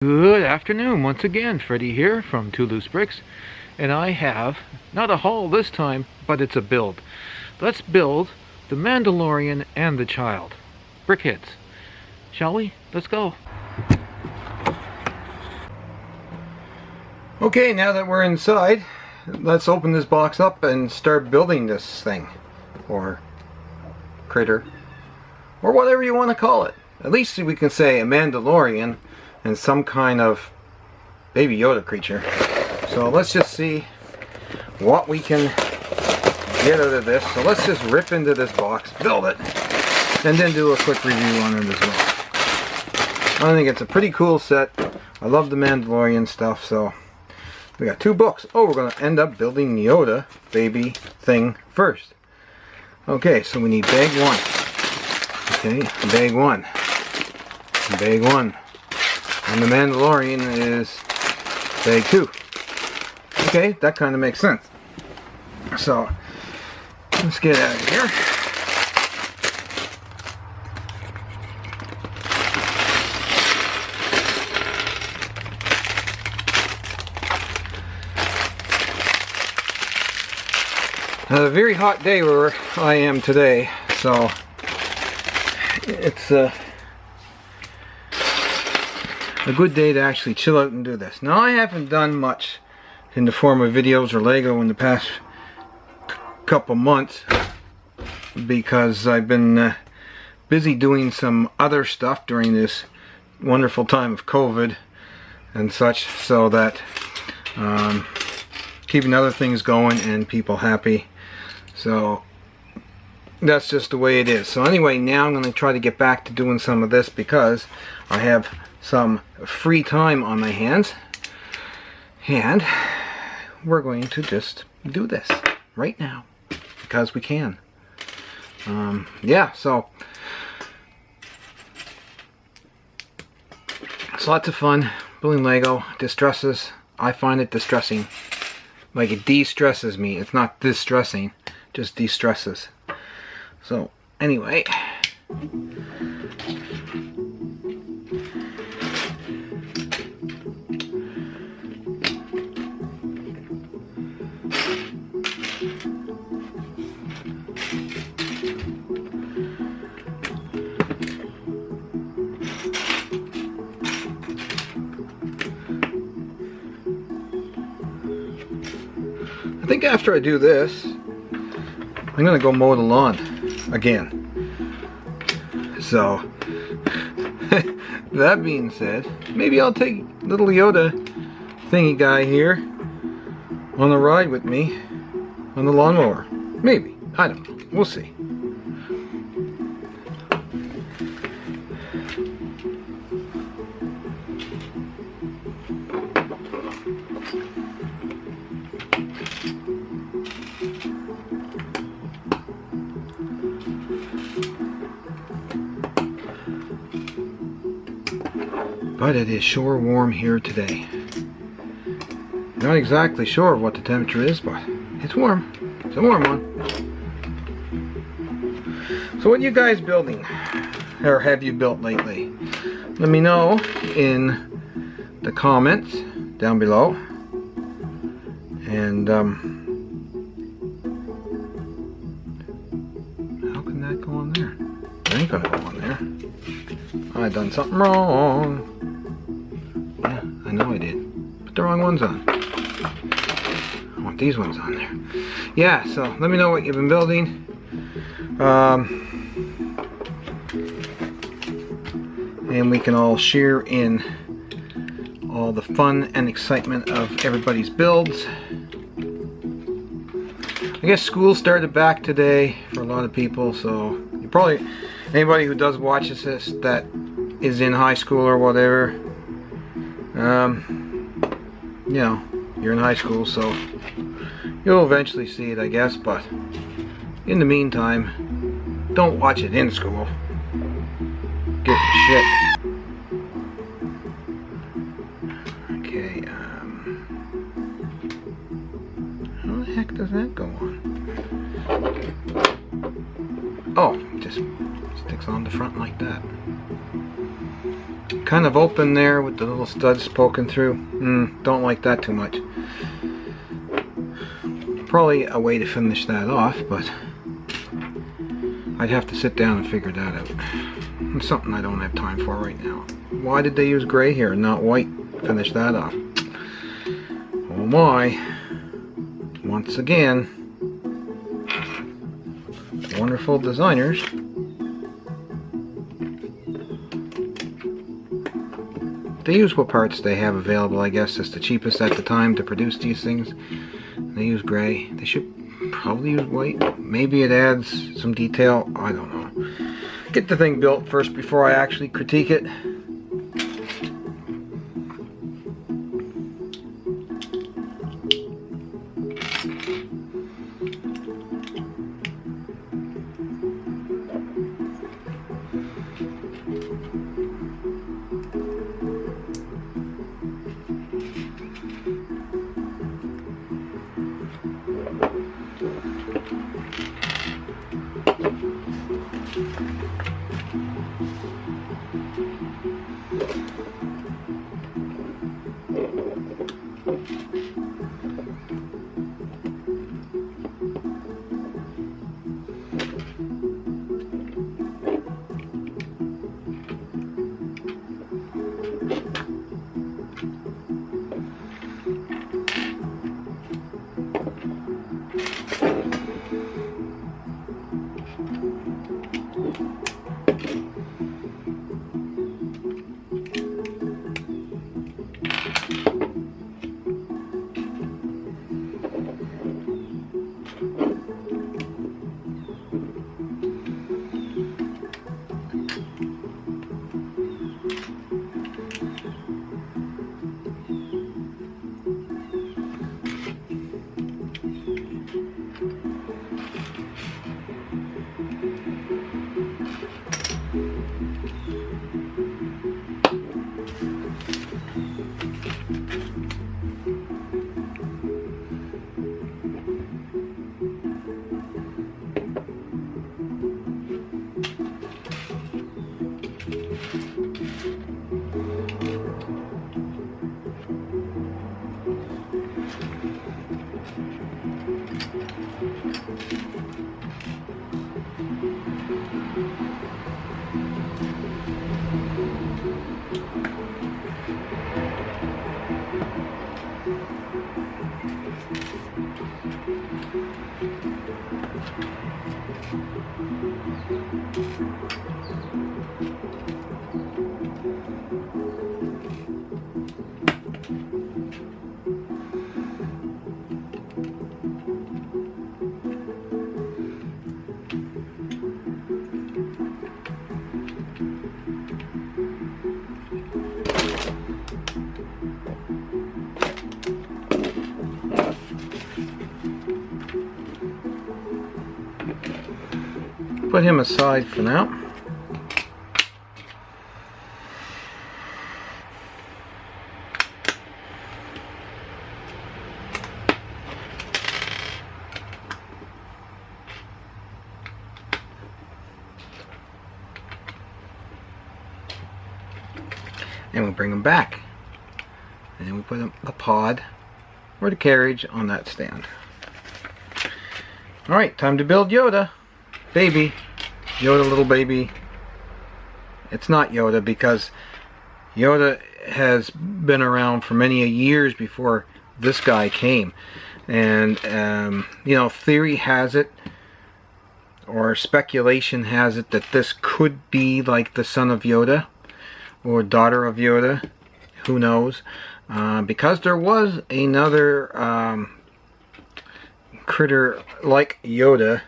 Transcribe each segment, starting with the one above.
Good afternoon once again. Freddie here from Twoloosebricks, and I have not a haul this time, but it's a build. Let's build the Mandalorian and the child. Brickheads. Shall we? Let's go. Okay, now that we're inside, let's open this box up and start building this thing. Or critter. Or whatever you want to call it. At least we can say a Mandalorian and some kind of baby Yoda creature. So let's just see what we can get out of this. So let's just rip into this box, build it, and then do a quick review on it as well. I think it's a pretty cool set. I love the Mandalorian stuff, so we got two books. Oh, we're going to end up building Yoda baby thing first. Okay, so we need bag one. Okay, bag one. Bag one. And the Mandalorian is bag 2. Okay, that kind of makes sense. So, let's get out of here. A very hot day where I am today, so it's a good day to actually chill out and do this. Now, I haven't done much in the form of videos or Lego in the past couple months because I've been busy doing some other stuff during this wonderful time of COVID and such, so that keeping other things going and people happy. So that's just the way it is. So anyway, now I'm going to try to get back to doing some of this because I have some free time on my hands, and we're going to just do this right now because we can. Yeah, so it's lots of fun building Lego. Distresses. I find it distressing. Like, it de-stresses me. It's not distressing, just de-stresses. So anyway, I think after I do this, I'm gonna go mow the lawn again. So that being said, maybe I'll take little Yoda thingy guy here on the ride with me on the lawnmower. Maybe. I don't know. We'll see. But it is sure warm here today. Not exactly sure what the temperature is, but it's warm. It's a warm one. So what are you guys building? Or have you built lately? Let me know in the comments down below. And how can that go on there? It ain't gonna go on there. I done something wrong. Yeah, I know I did. Put the wrong ones on. I want these ones on there. Yeah, so let me know what you've been building. And we can all share in all the fun and excitement of everybody's builds. I guess school started back today for a lot of people, so you probably, anybody who does watch this that is in high school or whatever, you know, you're in high school, so you'll eventually see it, I guess. But in the meantime, don't watch it in school. Get your shit. Okay, how the heck does that go on? Oh, just sticks on the front like that. kind of open there with the little studs poking through. Don't like that too much. Probably a way to finish that off, but I'd have to sit down and figure that out. It's something I don't have time for right now. Why did they use gray here and not white? Finish that off. Oh my. Once again, wonderful designers. They use what parts they have available, I guess. It's the cheapest at the time to produce these things. They use gray. They should probably use white. Maybe it adds some detail. I don't know. Get the thing built first before I actually critique it. Put him aside for now. And we bring him back. And we put the pod or the carriage on that stand. Alright, time to build Yoda. Baby. Yoda little baby. It's not Yoda because Yoda has been around for many years before this guy came. And, you know, theory has it, or speculation has it, that this could be like the son of Yoda or daughter of Yoda. Who knows? Because there was another critter like Yoda.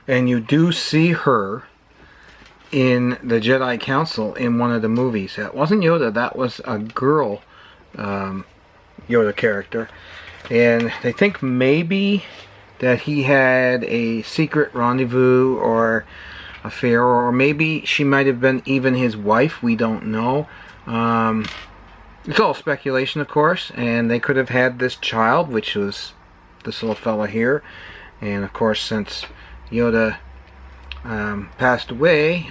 And you do see her in the Jedi Council in one of the movies. That wasn't Yoda, that was a girl Yoda character. And they think maybe that he had a secret rendezvous or affair, or maybe she might have been even his wife. We don't know. It's all speculation, of course, and they could have had this child, which was this little fella here. And of course, since Yoda passed away,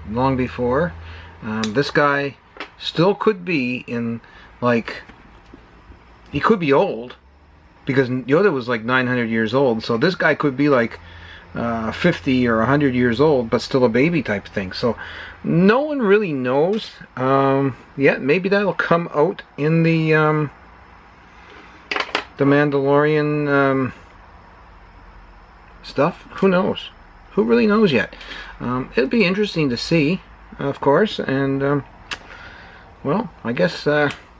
long before. This guy still could be in, like, he could be old, because Yoda was like 900 years old, so this guy could be like 50 or 100 years old, but still a baby type thing. So no one really knows yet. Maybe that'll come out in the Mandalorian stuff. Who knows? Who really knows yet? It'll be interesting to see, of course, and well, I guess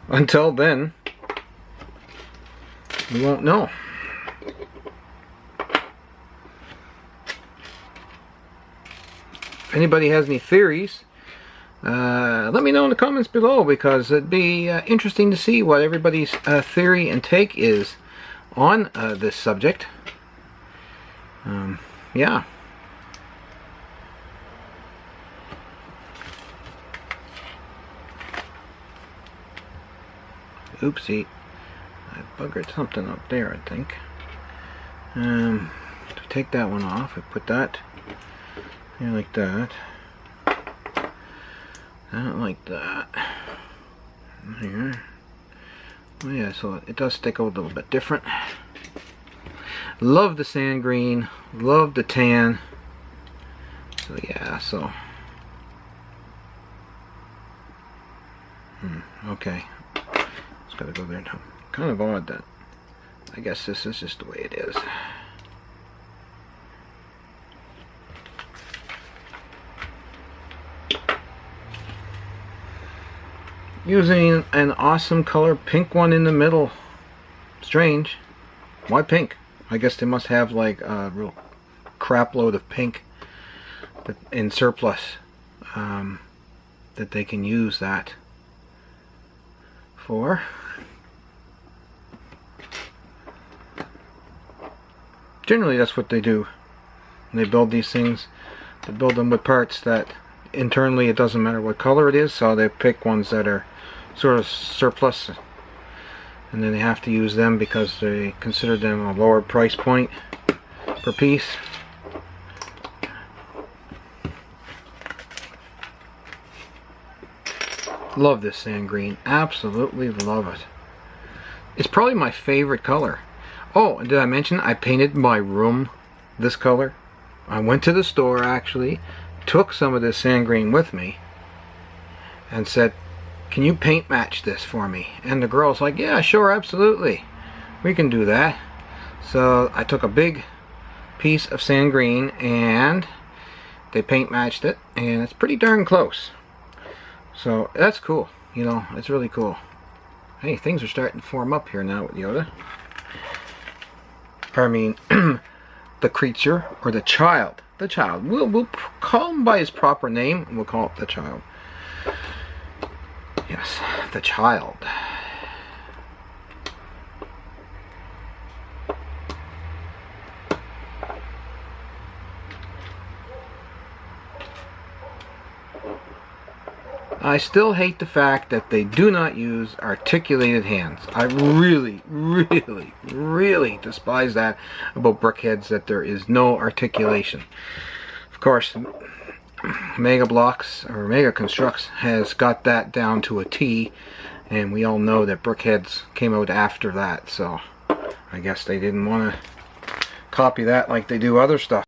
until then, we won't know. If anybody has any theories, let me know in the comments below, because it'd be interesting to see what everybody's theory and take is on this subject. Yeah. Oopsie. I buggered something up there, I think. To take that one off, I put that here like that. That like that. Here. Oh yeah, so it does stick out a little bit different. Love the sand green, love the tan. So yeah, so. Okay. It's gotta go there now. Kind of odd that. I guess this is just the way it is. Using an awesome color pink one in the middle. Strange. Why pink? I guess they must have like a real crap load of pink in surplus, that they can use that for. Generally that's what they do when they build these things. They build them with parts that internally it doesn't matter what color it is, so they pick ones that are sort of surplus, and then they have to use them because they consider them a lower price point per piece. Love this sand green, absolutely love it. It's probably my favorite color. Oh, and did I mention I painted my room this color? I went to the store actually, took some of this sand green with me, and said, can you paint match this for me? And the girl's like, yeah, sure, absolutely, we can do that. So I took a big piece of sand green and they paint matched it, and it's pretty darn close. So that's cool, you know, it's really cool. Hey, things are starting to form up here now with Yoda. I mean, the creature, or the child. The child. We'll call him by his proper name, and we'll call it the child. Yes, the child. I still hate the fact that they do not use articulated hands. I really, really, really despise that about Brickheads, that there is no articulation. Of course, Mega Blocks, or Mega Constructs, has got that down to a T, and we all know that Brickheads came out after that, so I guess they didn't want to copy that like they do other stuff.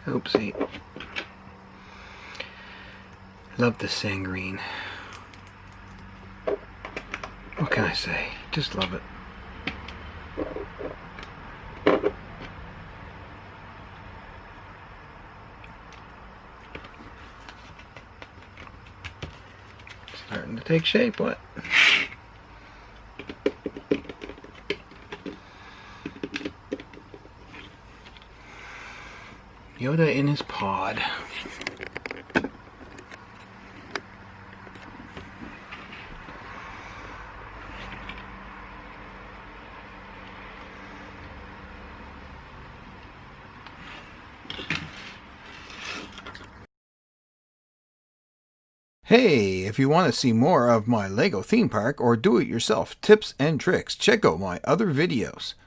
Oopsie. Love the sand green. What can I say? Just love it. Starting to take shape, what? Yoda in his pod. Hey, if you want to see more of my LEGO theme park or do-it-yourself tips and tricks, check out my other videos.